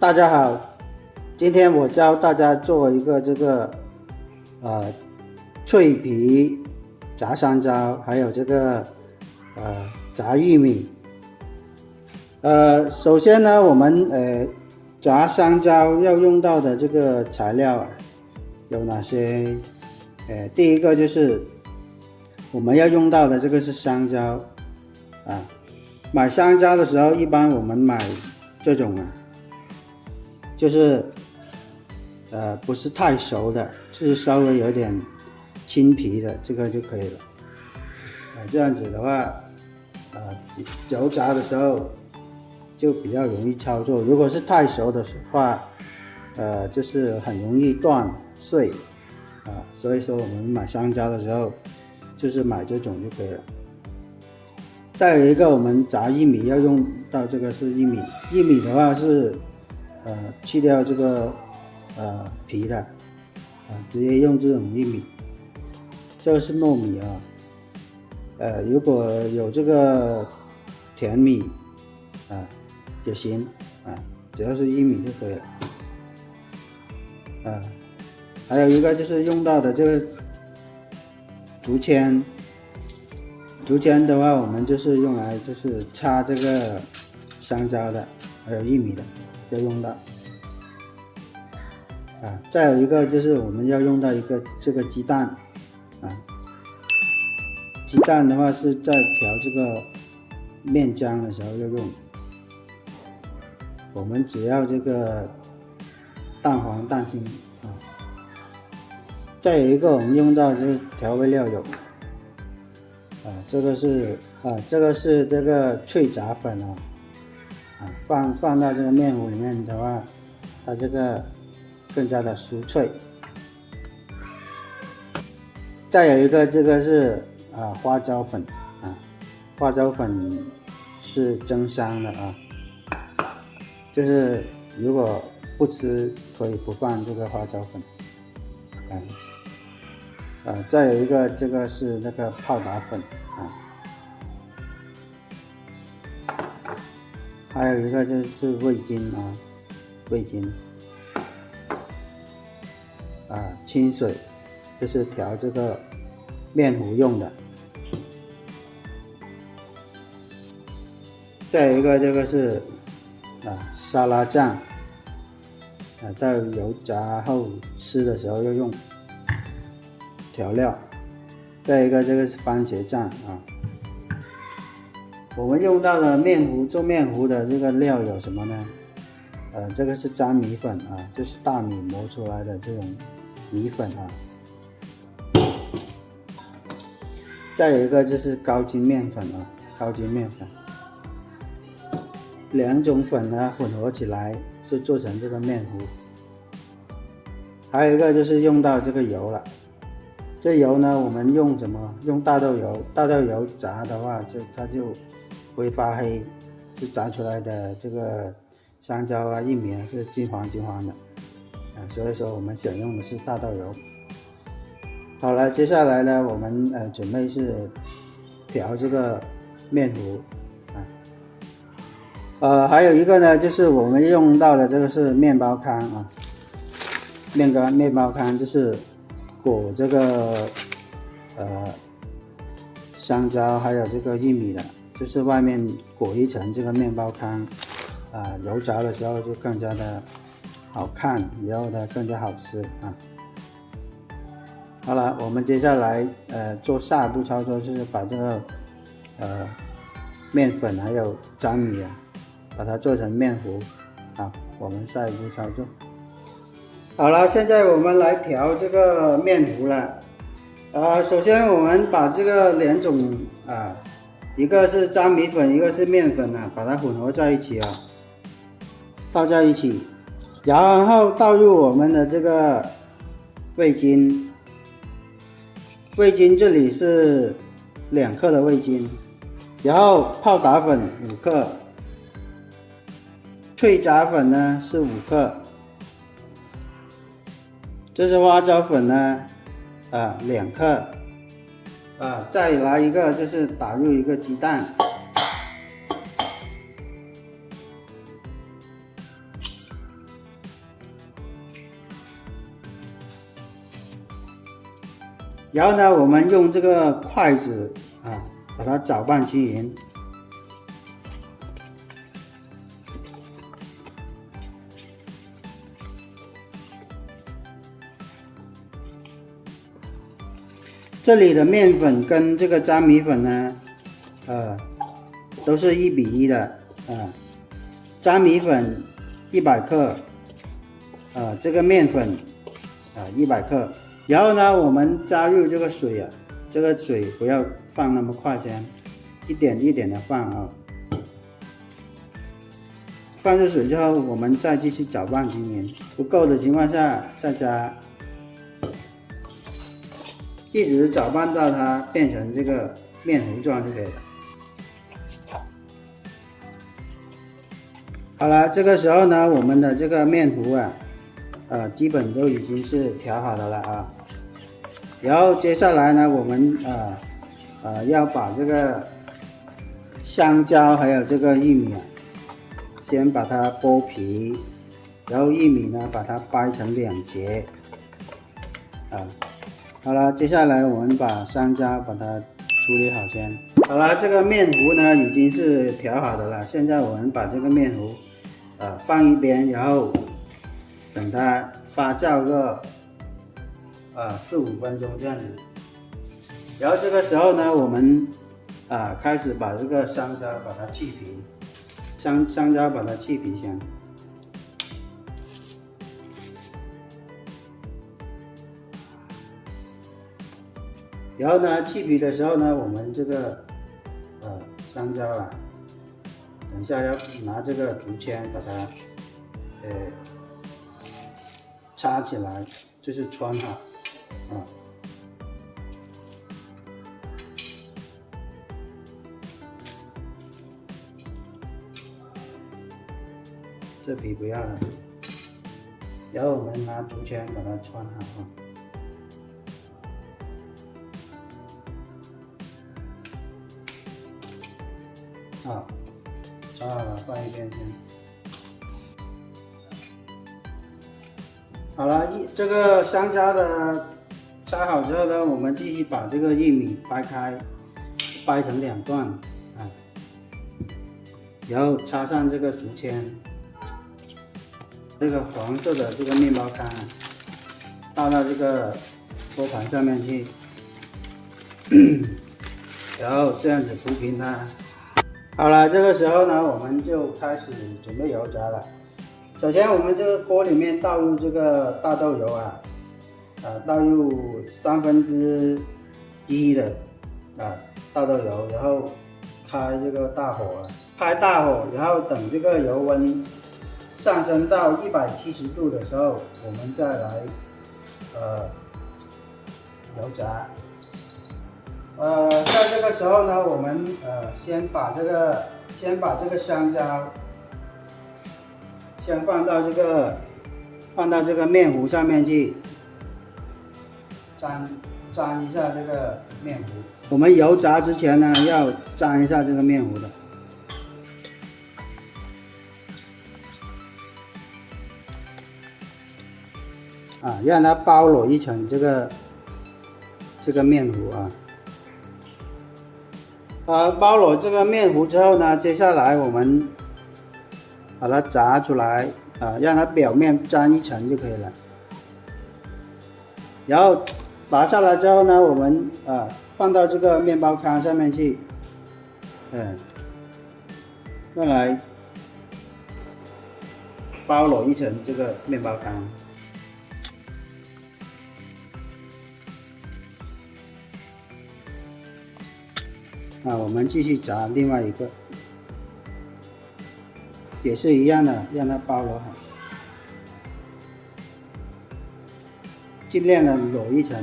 大家好，今天我教大家做一个脆皮炸香蕉，还有炸玉米。首先呢，我们炸香蕉要用到的这个材料有哪些？第一个就是我们要用到的这个是香蕉买香蕉的时候，一般我们买这种就是不是太熟的，就是稍微有点青皮的，这个就可以了。这样子的话，油炸的时候就比较容易操作。如果是太熟的话，就是很容易断碎所以说我们买香蕉的时候，就是买这种就可以了。再有一个，我们炸玉米要用到这个是玉米。玉米的话是去掉这个皮的直接用这种玉米。这个是糯米如果有这个甜米也行只要是玉米就可以了。还有一个就是用到的这个竹签。竹签的话，我们就是用来插这个香蕉的，还有玉米的要用到再有一个就是我们要用到这个鸡蛋鸡蛋的话是在调这个面浆的时候要用，我们只要这个蛋黄蛋清再有一个我们用到就是调味料有这个是这个脆炸粉放到这个面糊里面的话，它这个更加的酥脆。再有一个这个是花椒粉花椒粉是增香的就是如果不吃可以不放这个花椒粉再有一个这个是那个泡打粉还有一个就是味精味精清水，这是调这个面糊用的。再有一个这个是沙拉酱在油炸后吃的时候要用调料。再一个这个是番茄酱我们用到的做面糊的这个料有什么呢？这个是粘米粉就是大米磨出来的这种米粉再有一个就是高筋面粉高筋面粉，两种粉混合起来就做成这个面糊。还有一个就是用到这个油了。这油呢，我们用什么？用大豆油。大豆油炸的话，它就不会发黑，就炸出来的这个香蕉玉米是金黄金黄的所以说我们选用的是大豆油。好了，接下来呢，我们准备是调这个面糊还有一个呢，就是我们用到的这个是面包糠面包糠就是裹这个香蕉还有这个玉米的，就是外面裹一层这个面包糠油炸的时候就更加的好看，然后呢更加好吃好了，我们接下来做下一步操作，就是把这个面粉还有粘米把它做成面糊我们下一步操作。好了，现在我们来调这个面糊了首先我们把这个两种一个是粘米粉，一个是面粉把它混合在一起倒在一起，然后倒入我们的这个味精。味精这里是2克的味精，然后泡打粉5克，脆炸粉呢是5克，这是花椒粉呢2克再来一个就是打入一个鸡蛋然后呢，我们用这个筷子啊，把它搅拌均匀。这里的面粉跟这个粘米粉呢，都是1:1的粘米粉100克，这个面粉100克。然后呢，我们加入这个水啊，这个水不要放那么快，先一点一点的放啊。放入水之后，我们再继续搅拌均匀，不够的情况下再加。一直搅拌到它变成这个面糊状就可以了。好了，这个时候呢，我们的这个面糊基本都已经是调好的了啊。然后接下来呢，我们要把这个香蕉还有这个玉米先把它剥皮，然后玉米呢把它掰成2节好了，接下来我们把香蕉把它处理好先。好了，这个面糊呢已经是调好的了。现在我们把这个面糊放一边，然后等它发酵个4-5分钟这样子。然后这个时候呢，我们开始把这个香蕉把它去皮，香蕉把它去皮先。然后呢，去皮的时候呢，我们这个香蕉等一下要拿这个竹签把它插起来，就是穿好这皮不要了。然后我们拿竹签把它穿好穿好了，放一边先。好了，这个香蕉的插好之后呢，我们继续把这个玉米掰开，掰成2段然后插上这个竹签，这个黄色的这个面包糠倒到这个托盘上面去，然后这样子铺平它。好了，这个时候呢，我们就开始准备油炸了。首先，我们这个锅里面倒入这个大豆油倒入1/3的大豆油，然后开这个大火然后等这个油温上升到170度的时候，我们再来油炸。在这个时候呢，我们先把这个香蕉先放到这个面糊上面去，沾一下这个面糊。我们油炸之前呢，要沾一下这个面糊的。让它包裹一层这个面糊包裹这个面糊之后呢，接下来我们把它炸出来让它表面沾一层就可以了。然后拔下来之后呢，我们放到这个面包糠上面去，用来包裹一层这个面包糠。我们继续炸另外一个，也是一样的，让它包裹好，尽量的裸一层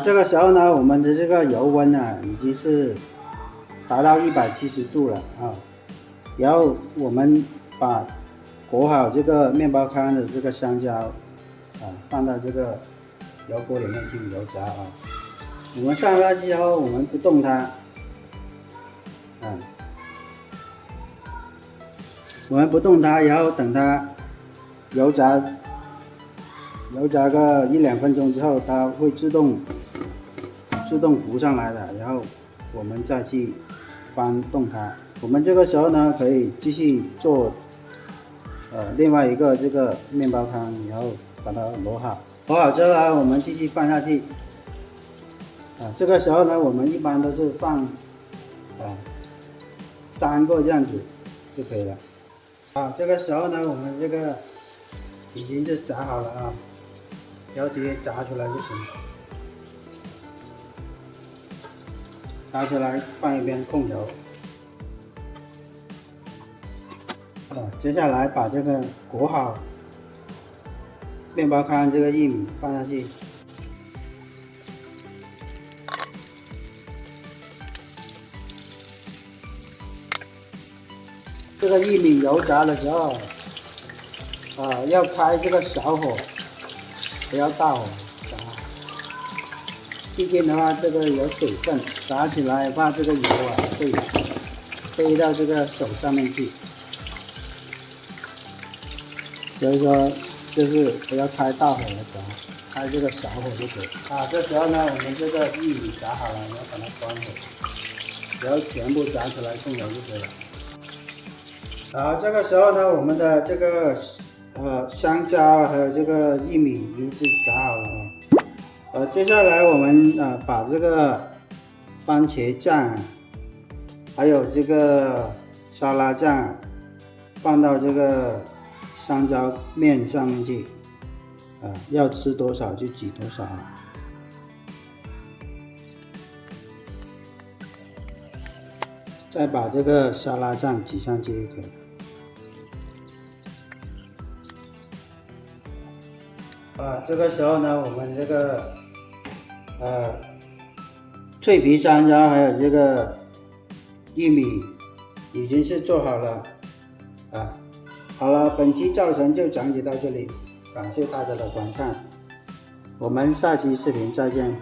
这个时候呢，我们的这个油温已经是达到170度了然后我们把裹好这个面包糠的这个香蕉放到这个油锅里面去油炸我们上下之后，我们不动它我们不动它，然后等它油炸个1-2分钟之后，它会自动浮上来的，然后我们再去翻动它。我们这个时候呢，可以继续做另外一个这个面包糠，然后把它揉好之后呢，我们继续放下去。这个时候呢，我们一般都是放3个这样子就可以了。这个时候呢，我们这个已经是炸好了啊，然后直接炸出来就行。炸出来放一边控油。接下来把这个裹好面包糠这个玉米放下去。这个玉米油炸的时候，要开这个小火，不要大火炸。毕竟的话，这个有水分，炸起来怕这个油会飞到这个手上面去。所以说，就是不要开大火来炸，开这个小火就可以。这时候呢，我们这个玉米炸好了，然后把它关火，然后全部炸出来控油就可以了。这个时候呢，我们的这个香蕉还有这个玉米已经是炸好了接下来我们把这个番茄酱还有这个沙拉酱放到这个香蕉面上面去，要吃多少就挤多少。再把这个沙拉酱挤上去就可以了。这个时候呢，我们这个脆皮香蕉还有这个玉米已经是做好了好了，本期教程就讲解到这里，感谢大家的观看，我们下期视频再见。